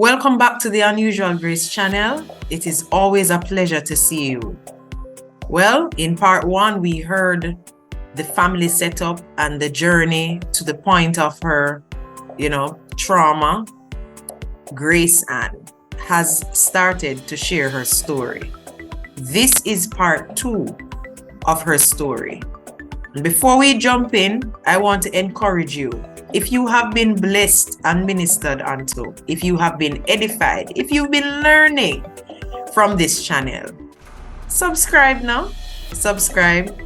Welcome back to the Unusual Grace channel. It is always a pleasure to see you. Well, in part one, we heard the family setup and the journey to the point of her, trauma. Grace Ann has started to share her story. This is part two of her story. Before we jump in, I want to encourage you. If you have been blessed and ministered unto, if you have been edified, if you've been learning from this channel, subscribe now. Subscribe,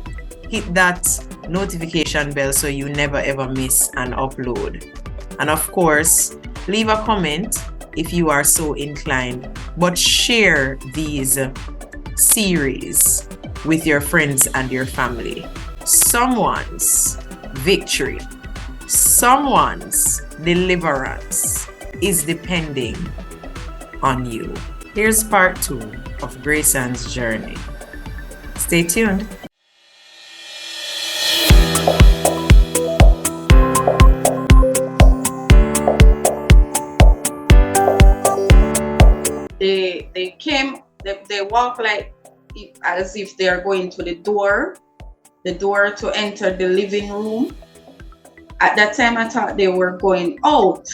hit that notification bell so you never ever miss an upload. And of course, leave a comment if you are so inclined, but share these series with your friends and your family. Someone's victory, someone's deliverance is depending on you. Here's part two of Grace Ann's journey. Stay tuned. They came, they walk like as if they are going to the door to enter the living room. At that time, I thought they were going out.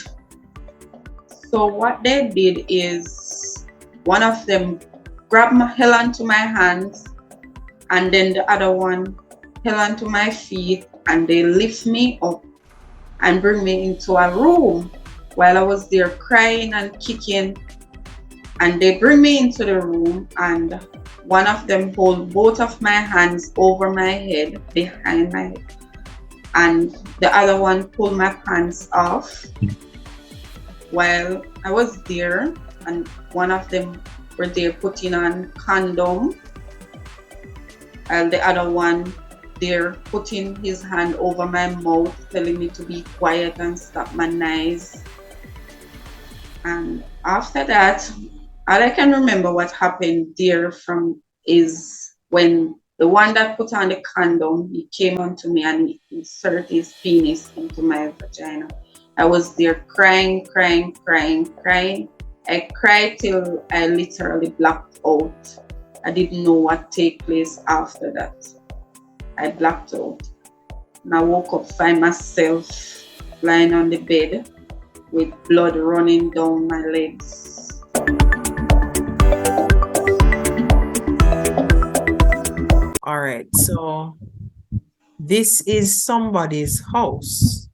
So what they did is one of them held onto my hands, and then the other one held onto my feet, and they lift me up and bring me into a room while I was there crying and kicking. And they bring me into the room, and one of them hold both of my hands over my head, behind my head, and the other one pulled my pants off while I was there, and one of them were there putting on condom, and the other one there putting his hand over my mouth, telling me to be quiet and stop my noise. And after that, all I can remember what happened there from is when the one that put on the condom, he came onto me and he inserted his penis into my vagina. I was there crying. I cried till I literally blacked out. I didn't know what take place after that. I blacked out. And I woke up, find myself lying on the bed with blood running down my legs. All right, so this is somebody's house.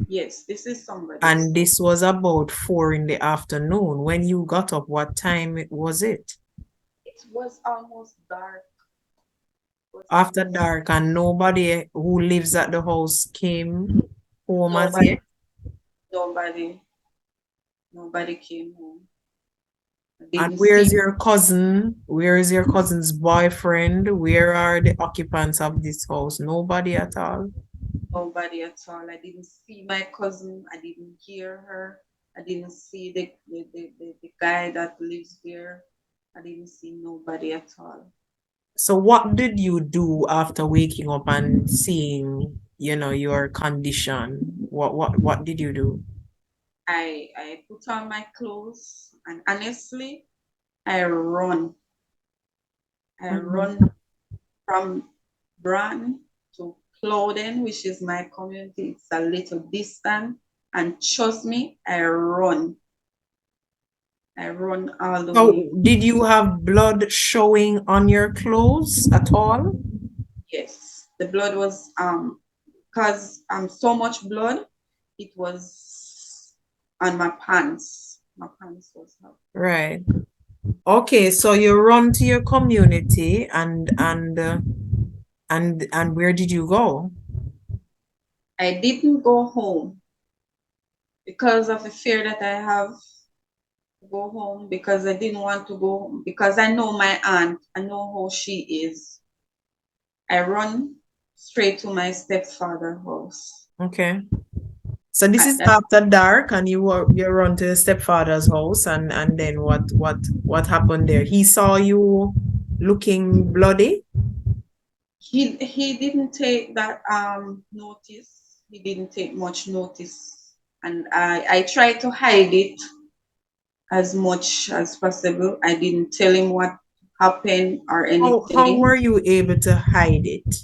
Yes, this is somebody's. And this was about 4 in the afternoon. When you got up, what time was it? It was almost dark. After dark, and nobody who lives at the house came home as yet? Nobody came home. And where's your cousin? Where is your cousin's boyfriend? Where are the occupants of this house? Nobody at all? Nobody at all. I didn't see my cousin. I didn't hear her. I didn't see the guy that lives there. I didn't see nobody at all. So what did you do after waking up and seeing, your condition? What did you do? I put on my clothes, and honestly, I run. I run from Brand to Clothing, which is my community. It's a little distant, and trust me, I run. I run all the way. Did you have blood showing on your clothes at all? Yes, the blood was because so much blood, it was on my pants. My pants was up. Right. Okay, so you run to your community, and where did you go? I didn't go home because of the fear that I have to go home, because I didn't want to go home, because I know my aunt, I know how she is. I run straight to my stepfather's house. Okay. So this is after dark, and you run to your stepfather's house, and then what happened there? He saw you looking bloody? He didn't take that notice. He didn't take much notice, and I tried to hide it. as much as possible. I didn't tell him what happened or How anything. were you able to hide it?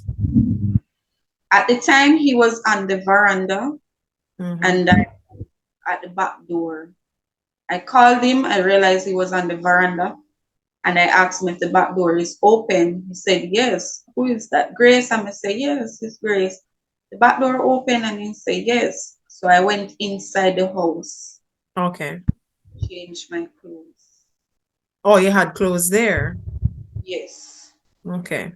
At the time, he was on the veranda Mm-hmm. and I at the back door. I called him. I realized he was on the veranda and I asked him if the back door is open. He said, yes. Who is that? Grace? And I said, yes, it's Grace. The back door open and he said, yes. So I went inside the house, Okay. changed my clothes. Oh, you had clothes there. Yes. Okay.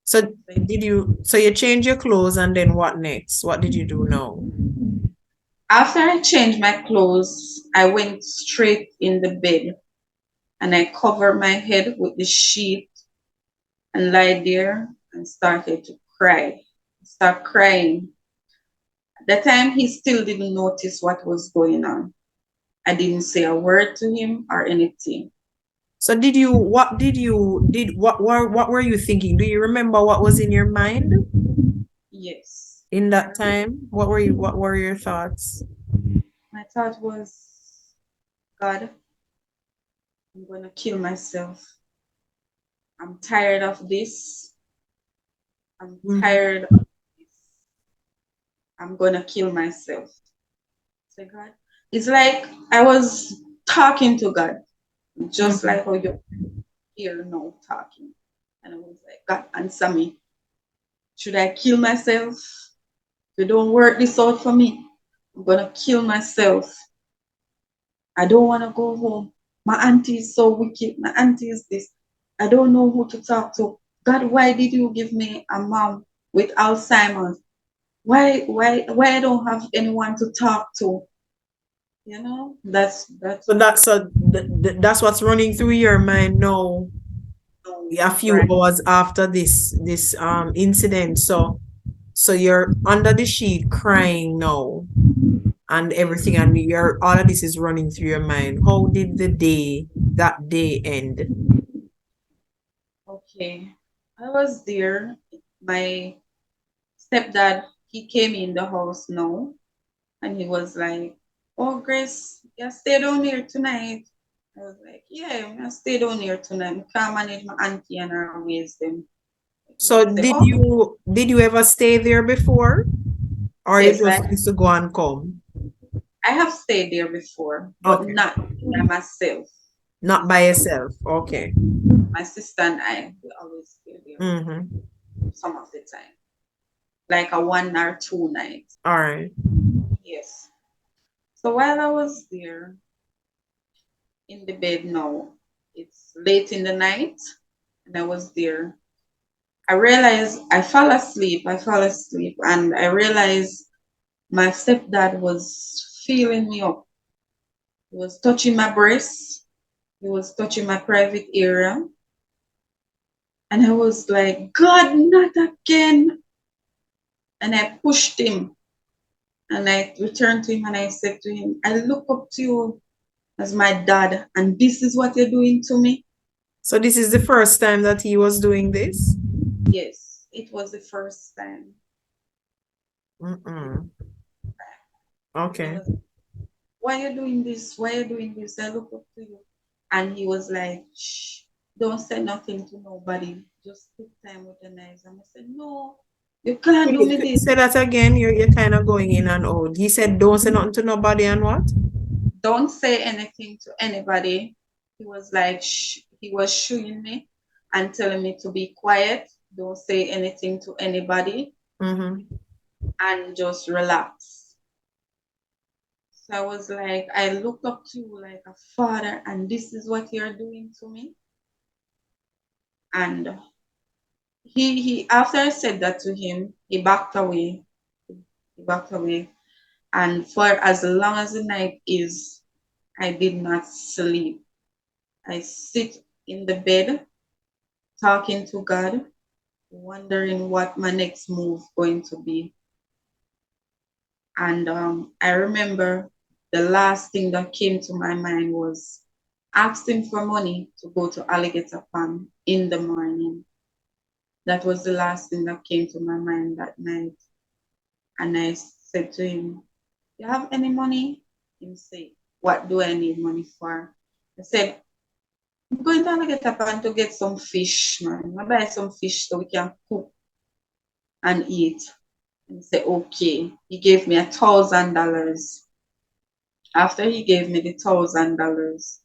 So so you change your clothes and then what next? What did you do now? After I changed my clothes, I went straight in the bed and I covered my head with the sheet and lie there and started to cry. Start crying. At the time, he still didn't notice what was going on. I didn't say a word to him or anything. So what were you thinking? Do you remember what was in your mind Yes. in that time? What were your thoughts? My thought was, God, I'm going to kill myself. I'm tired of this. I'm Mhm. tired of this. I'm going to kill myself. Say, God. It's like I was talking to God, just Mhm. like how you're here now talking. And I was like, God, answer me. Should I kill myself? If you don't work this out for me, I'm going to kill myself. I don't want to go home. My auntie is so wicked. My auntie is this. I don't know who to talk to. God, why did you give me a mom with Alzheimer's? Why I don't have anyone to talk to? You know, that's So that's what's running through your mind now, a few right. hours after this incident. So you're under the sheet crying now and Yes. everything, and you're all of this is running through your mind. How did that day end? Okay. I was there. My stepdad, he came in the house now and he was like, oh, Grace, you stay down here tonight. I was like, yeah, I stay down here tonight. I can't manage my auntie and her ways them. He So was say, oh, did you ever stay there before, or you yes, just used to go and come? I have stayed there before, but Okay, not by myself. not It's by yourself. Okay. my sister and I, we always stay there Mm-hmm. some of the time, like a 1 or 2 night. All right. Yes. So while I was there in the bed now, it's late in the night, and I was there. I realized I fell asleep. I fell asleep, and I realized my stepdad was feeling me up. He was touching my breast. He was touching my private area. And I was like, God, not again. And I pushed him and I returned to him and I said to him, I look up to you as my dad, and this is what you're doing to me. So this is the first time that he was doing this? Yes, it was the first time. Mm-mm. He Okay. was, why are you doing this? Why are you doing this? I look up to you. And he was like, shh, don't say nothing to nobody. Just take time with the knives. And I said, no, you can't do me this. Say that again. You're kind of going in and out. He said, "Don't say nothing to nobody," and what? Don't say anything to anybody. He was like, shh, he was shooing me and telling me to be quiet. Don't say anything to anybody Mm-hmm. and just relax. So I was like, I looked up to you like a father, and this is what you're doing to me. And he after I said that to him, he backed away. He backed away. And for as long as the night is, I did not sleep. I sit in the bed talking to God, wondering what my next move going to be. And I remember the last thing that came to my mind was asking for money to go to Alligator Farm in the morning. That was the last thing that came to my mind that night. And I said to him, you have any money? He said, what do I need money for? I said, I'm going to get up and to get some fish, man. I buy some fish so we can cook and eat. And he said, okay. He gave me $1,000. After he gave me the $1,000,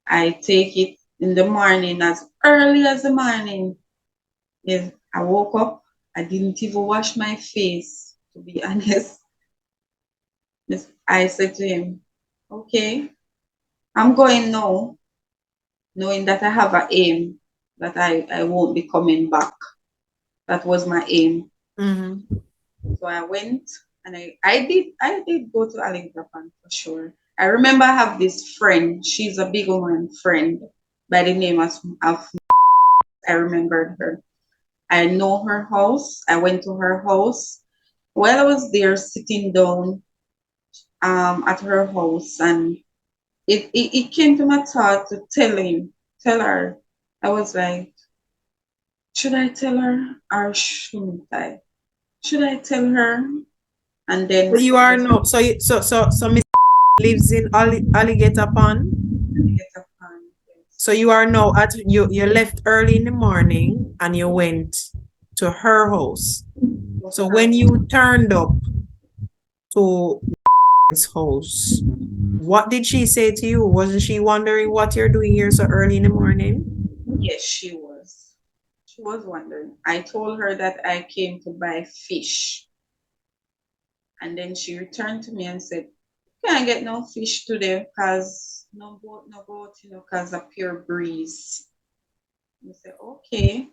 I take it in the morning, as early as the morning. Yes, I woke up. I didn't even wash my face, to be honest. I said to him, okay, I'm going now, knowing that I have an aim, that I won't be coming back. That was my aim. Mm-hmm. So I went and I did go to Alexapan for sure. I remember I have this friend, she's a big woman friend by the name of I remembered her. I know her house. I went to her house. While I was there sitting down at her house, and it came to my thought to tell her. I was like, should I tell her or shouldn't I? Should I tell her? And So then you I are just no, so Miss lives in Alligator Pond. get up and So you are now at you left early in the morning and you went to her house. go to So her when house. you turned up to his house, what did she say to you? Wasn't she wondering what you're doing here so early in the morning? Yes, she was. She was wondering. I told her that I came to buy fish. And then she returned to me and said, can't get no fish today because no boat, because of pure breeze. I said, okay,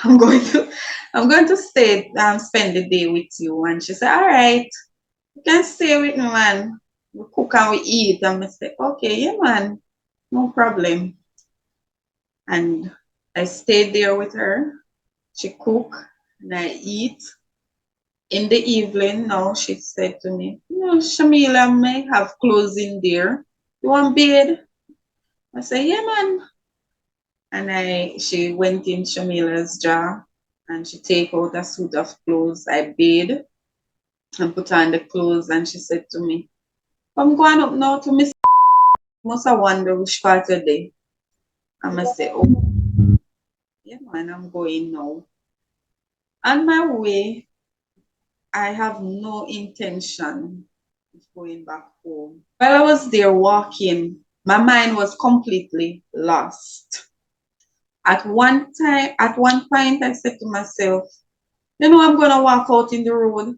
I'm going to I'm going to stay spend the day with you. And she said, all right, you can stay with me, man. We cook and we eat. And I said, okay, yeah, man, no problem. And I stayed there with her. She cooked and I eat. In the evening, now she said to me, Shamila may have clothes in there. You want bed? I said, yeah, man. And she went in Shamila's jar and she take out a suit of clothes. I bathed and put on the clothes and she said to me, I'm going up now to Miss. Must I wonder which part of the day? I must say, oh, yeah, man, I'm going now. On my way, I have no intention of going back home. While I was there walking, my mind was completely lost. At one point, I said to myself, I'm going to walk out in the road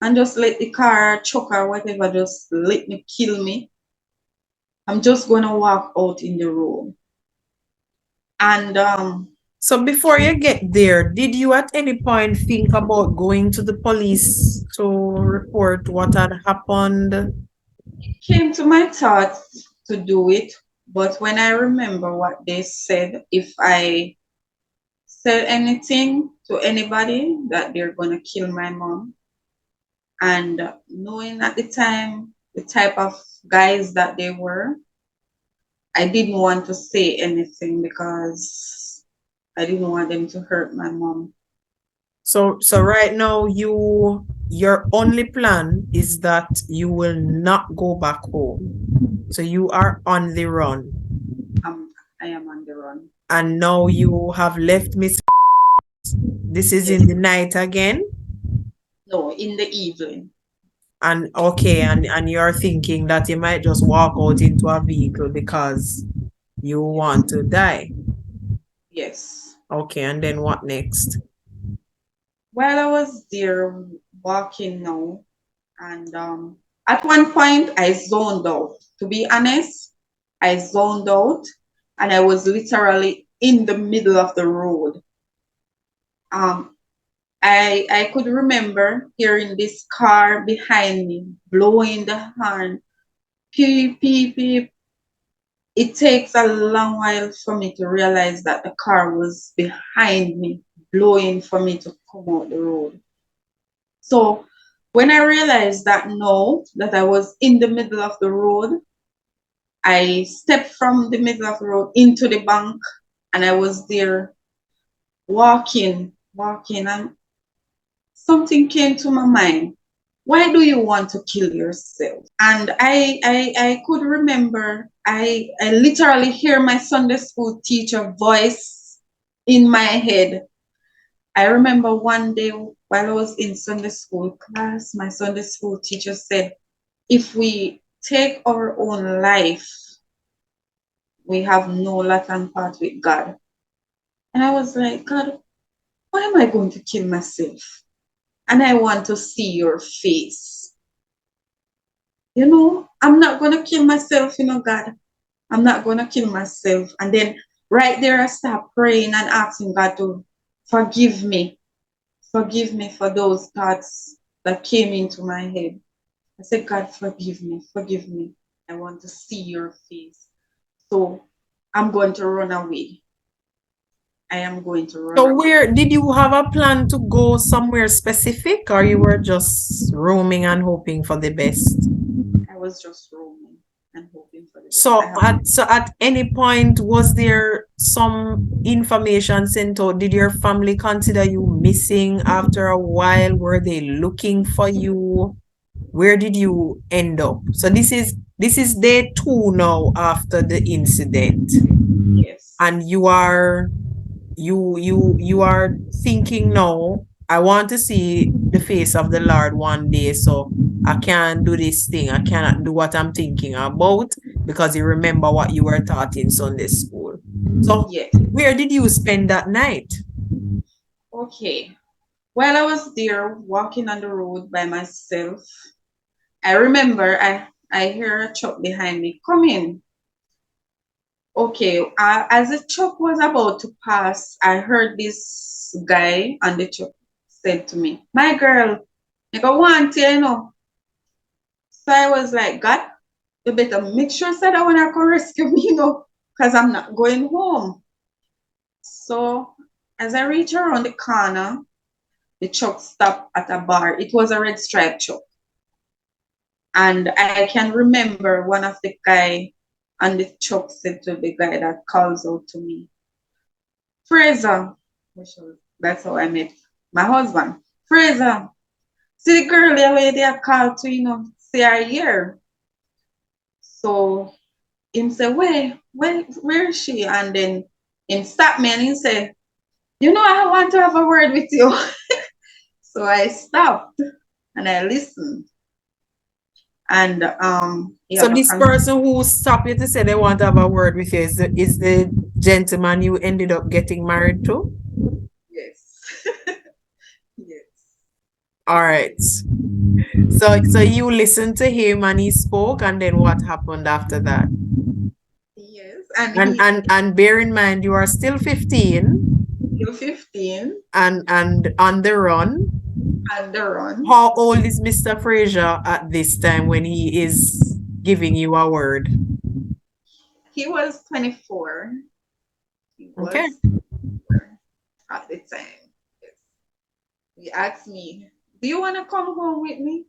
and just let the car, truck, or whatever just let me kill me. I'm just going to walk out in the road. And So before you get there, did you at any point think about going to the police to report what had happened? it came to my thoughts to do it. But when I remember what they said, if I said anything to anybody, that they're going to kill my mom. And knowing at the time the type of guys that they were, I didn't want to say anything because I didn't want them to hurt my mom. So right now your only plan is that you will not go back home. So you are on the run. I am on the run. And now you have left Miss. This is Yes. in the night again. No, in the evening. And okay, and you're thinking that you might just walk out into a vehicle because you want to die. Yes. Okay, and then what next? While I was there walking now, and at one point I zoned out. To be honest, I zoned out and I was literally in the middle of the road. Um, I could remember hearing this car behind me blowing the horn, beep, beep, beep. It takes a long while for me to realize that the car was behind me, blowing for me to come out the road. So when I realized that no, that I was in the middle of the road, I stepped from the middle of the road into the bank and I was there walking, and something came to my mind. why do you want to kill yourself? And I could remember, I literally hear my Sunday school teacher voice in my head. I remember one day while I was in Sunday school class, my Sunday school teacher said, if we take our own life, we have no lot and part with God. And I was like, God, why am I going to kill myself? And I want to see your face. You know, I'm not going to kill myself, you know, God. I'm not going to kill myself. And then right there, I start praying and asking God to forgive me. Forgive me for those thoughts that came into my head. I said, God, forgive me. Forgive me. I want to see your face. So I'm going to run away. I am going to run So away. where did you have a plan to go somewhere specific, or you were just roaming and hoping for the best? I was just roaming and hoping for the best. So at any point was there some information sent out? Did your family consider you missing after a while? Were they looking for you? Where did you end up? So this is day 2 now after the incident, Yes. and you are thinking now, I want to see the face of the Lord one day, so I can't do this thing. I cannot do what I'm thinking about because you remember what you were taught in Sunday school. So Yes. where did you spend that night? Okay. While I was there walking on the road by myself, I remember I hear a truck behind me coming. Okay, as the truck was about to pass, I heard this guy on the truck said to me, "My girl, I go want you, you know." So I was like, God, you better make sure so that when I can rescue me, you know, because I'm not going home. So as I reach around the corner, the truck stopped at a bar. It was a red stripe truck. And I can remember one of the guy on the truck said to the guy that calls out to me, Fraser, that's how I met my husband. Fraser, see the girl there where they are called to, you know, see her here. So him say, where is she? And then him stop me and he said, you know, I want to have a word with you. So I stopped and I listened. And So this person who stopped you to say they want to have a word with you is the gentleman you ended up getting married to? Yes. Yes. All right. So you listened to him and he spoke, and then what happened after that? Yes. And bear in mind you are still 15 You're 15 and on the run. and the run. How old is Mr. Fraser at this time when he is giving you a word? He was 24. He was Okay. 24 at the time. Yes. He asked me, do you want to come home with me?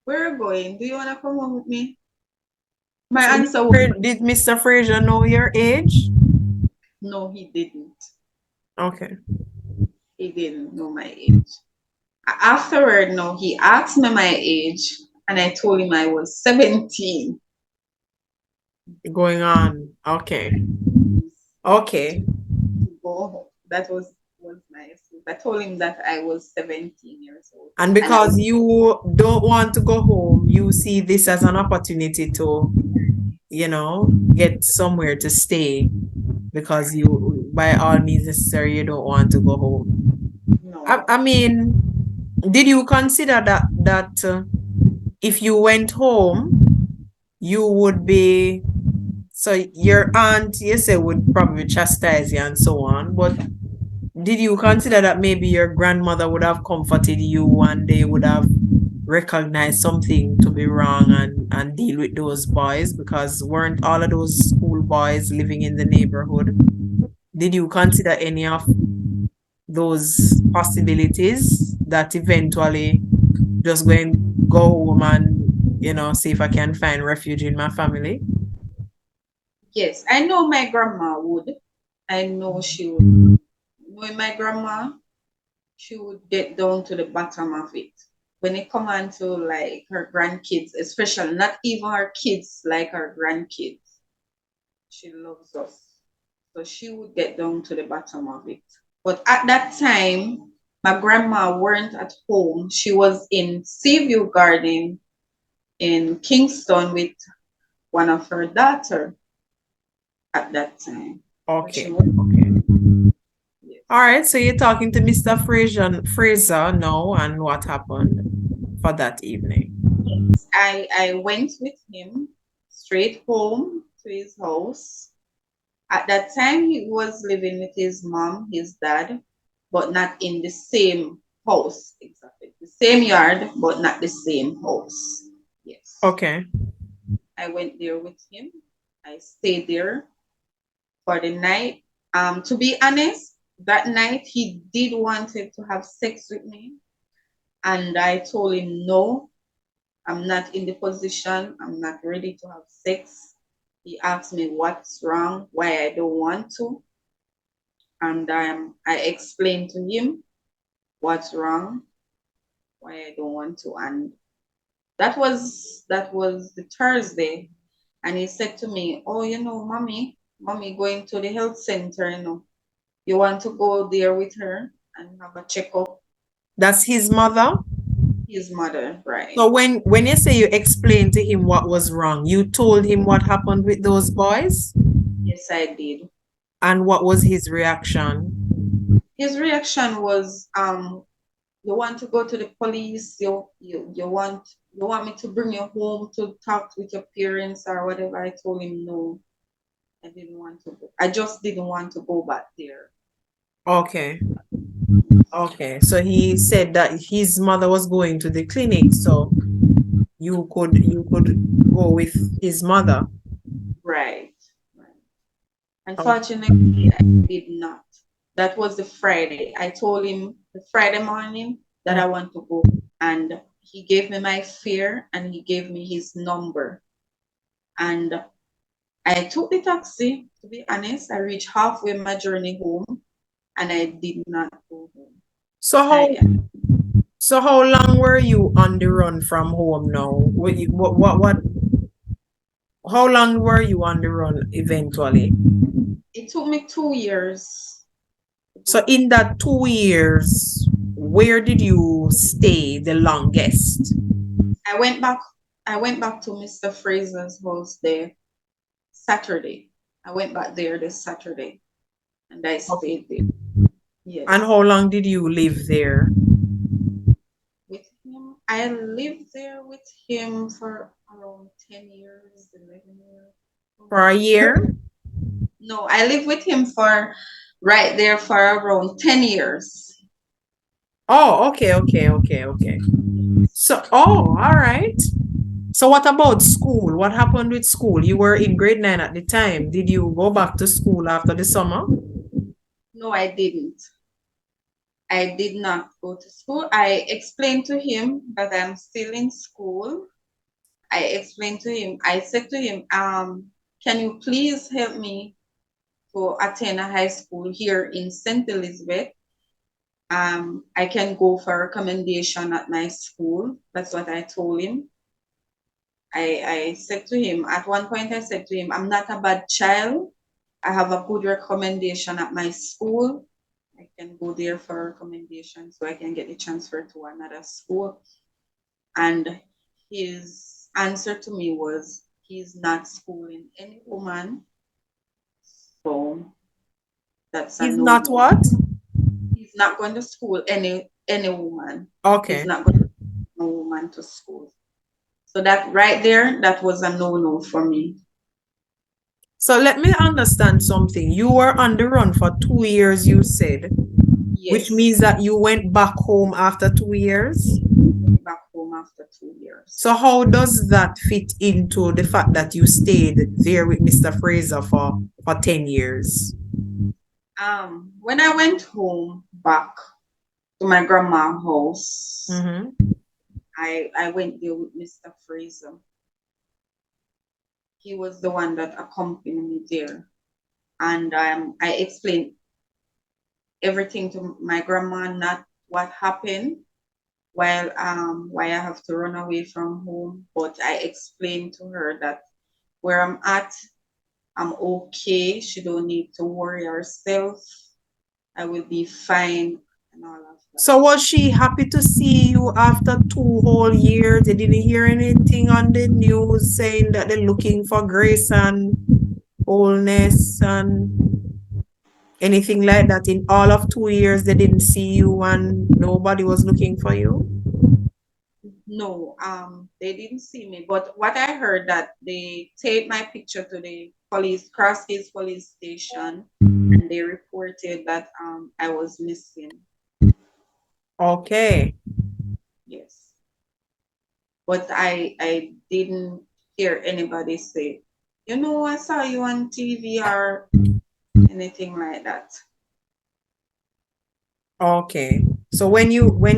Where are you going? Do you want to come home with me? My So answer was did Mr. Fraser know your age? no, he didn't. Okay. He didn't know my age. Afterward, no, he asked me my age, and I told him I was 17. Going on. Okay. Okay. Oh, that was nice. I told him that I was 17 years old. And because you don't want to go home, you see this as an opportunity to, you know, get somewhere to stay because you, by all means necessary, you don't want to go home. No. I mean, did you consider that if you went home, you would be, so your aunt, you say, would probably chastise you and so on, but did you consider that maybe your grandmother would have comforted you and they would have recognized something to be wrong and deal with those boys, because weren't all of those school boys living in the neighborhood? Did you consider any of those possibilities that eventually just go home and, you know, see if I can find refuge in my family? Yes, I know my grandma would. I know she would. Knowing my grandma, she would get down to the bottom of it. when it come on to like her grandkids, especially not even her kids, like her grandkids, she loves us. So she would get down to the bottom of it. But at that time, my grandma weren't at home. She was in Seaview Garden in Kingston with one of her daughter at that time. But she Okay. was, Okay. yes. All right. So you're talking to Mr. Fraser now, and what happened for that evening? I went with him straight home to his house. At that time, he was living with his mom, his dad, but not in the same house exactly. The same yard, but not the same house. Yes. Okay. I went there with him. I stayed there for the night. To be honest, that night he did wanted to have sex with me, and I told him no. I'm not in the position. I'm not ready to have sex. He asked me what's wrong, why I don't want to, and I explained to him what's wrong, why I don't want to, and that was the Thursday, and he said to me, "Oh, mommy going to the health center. You want to go there with her and have a checkup?" That's his mother. His mother, right? So when you say you explained to him what was wrong, you told him what happened with those boys, Yes, I did. and what was his reaction? His reaction was, you want to go to the police? You want me to bring you home to talk with your parents or whatever? I told him no. I didn't want to go. I just didn't want to go back there. Okay. Okay. So he said that his mother was going to the clinic, so you could go with his mother. Right. Right. Oh, Unfortunately, I did not. That was the Friday. I told him the Friday morning that mm. I want to go. And he gave me my fare and he gave me his number. And I took the taxi, to be honest. I reached halfway my journey home and I did not go home. So how I so how long were you on the run from home now? What how long were you on the run eventually? It took me 2 years to So go. in that 2 years, where did you stay the longest? I went back I went back to Mr. Fraser's house there Saturday. I went back there this Saturday and I Okay. stayed there. And Yes. how long did you live there? With him, I lived there with him for around 10 years, 11 years. For a year? No, I lived with him for right there for around 10 years. Oh, okay, okay, okay, okay. So, oh, all right. So what about school? What happened with school? You were in grade 9 at the time. Did you go back to school after the summer? No, I didn't. I did not go to school. I explained to him that I'm still in school. I explained to him, I said to him, can you please help me to attend a high school here in St. Elizabeth? I can go for recommendation at my school. That's what I told him. I said to him, at one point, I said to him, I'm not a bad child. I have a good recommendation at my school. I can go there for recommendation so I can get the transfer to another school. And his answer to me was, he's not schooling any woman. So that's a He's no not no. what? He's not going to school any woman. He's Okay. not going to no woman to school. So that right there, that was a no-no for me. So let me understand something. You were on the run for 2 years, you said, which Yes, means that you went back home after 2 years. went back home after 2 years. So how does that fit into the fact that you stayed there with Mr. Fraser for 10 years? When I went home back to my grandma's house, Mm-hmm. I went there with Mr. Fraser. He was the one that accompanied me there. And I explained everything to my grandma, not what happened. why I have to run away from home. But I explained to her that where I'm at, I'm okay. She don't need to worry herself. I will be fine and all of that. So was she happy to see you after 2 whole years? They didn't hear anything on the news saying that they're looking for grace and wholeness and anything like that. In all of 2 years, they didn't see you and nobody was looking for you? No, they didn't see me. But what I heard that they take my picture to the police, Crossgates police station, and they reported that I was missing. Okay. Yes. But I didn't hear anybody say, you know, I saw you on TV or anything like that. Okay. So when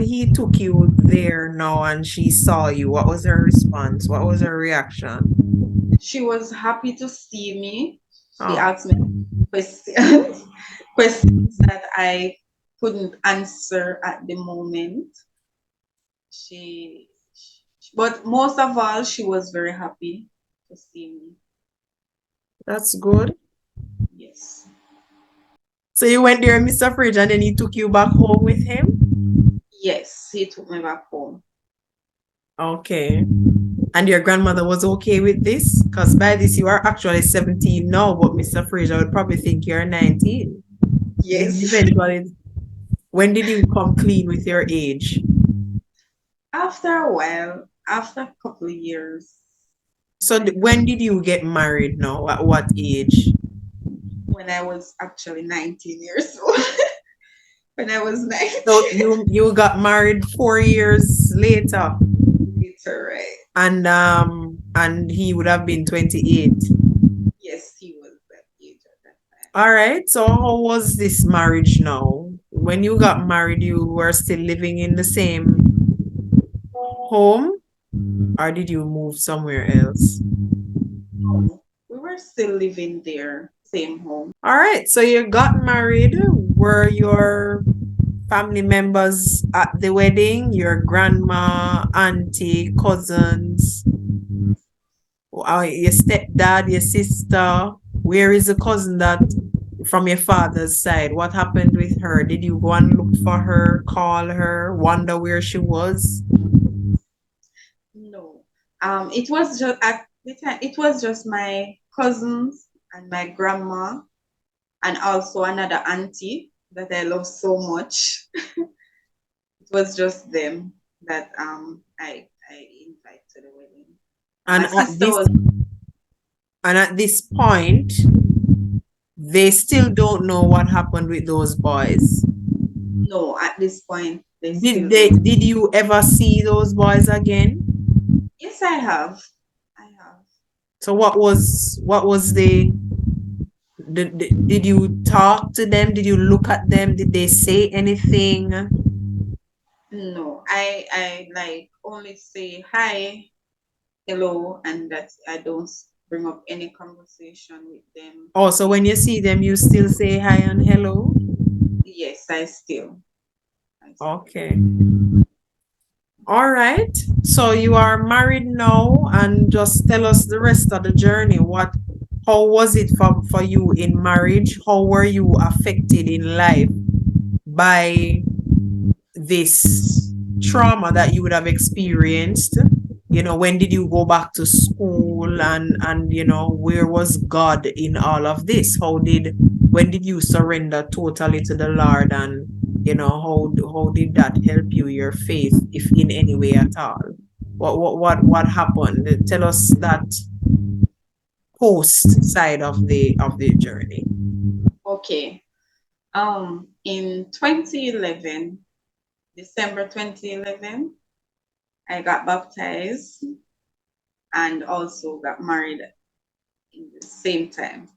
he took you there now and she saw you, what was her response? What was her reaction? She was happy to see me. She Oh, asked me questions, questions that I couldn't answer at the moment. She, but most of all, she was very happy to see me. that's good. Yes. So you went there, Mr. Fridge, and then he took you back home with him? Yes, he took me back home. Okay. And your grandmother was okay with this? Because by this, you are actually 17 now, but Mr. Fraser would probably think you're 19. Then Yes. eventually, when did you come clean with your age? After a while, after a couple of years, So when did you get married now? At what age? when I was actually 19 years old. When I was So 19. you got married 4 years later, It's all right. and he would have been 28. Yes, he was that age at that time. All right. So how was this marriage now? When you got married, you were still living in the same home, or did you move somewhere else? No, we were still living there, same home. All right. So you got married. Were your family members at the wedding? Your grandma, auntie, cousins, your stepdad, your sister? Where is the cousin that from your father's side? What happened with her? Did you go and look for her, call her, wonder where she was? No. It was just at the time, it was just my cousins and my grandma and also another auntie that I love so much. It was just them that I invite to the wedding. And And my at sister this was and at this point, they still don't know what happened with those boys. no, at this point they Did still they don't. did you ever see those boys again? Yes, I have. I have. So what was did you talk to them? Did you look at them? Did they say anything? No, I like only say hi, hello, and that I don't bring up any conversation with them. Oh, so when you see them, you still say hi and hello? Yes, I still. I still. Okay. All right. So you are married now, and just tell us the rest of the journey. How was it for you in marriage? How were you affected in life by this trauma that you would have experienced? When did you go back to school, and where was God in all of this? When did you surrender totally to the Lord, and how did that help your faith, if in any way at all? What happened? Tell us that post side of the journey. Okay. In 2011, December 2011, I got baptized and also got married in the same time.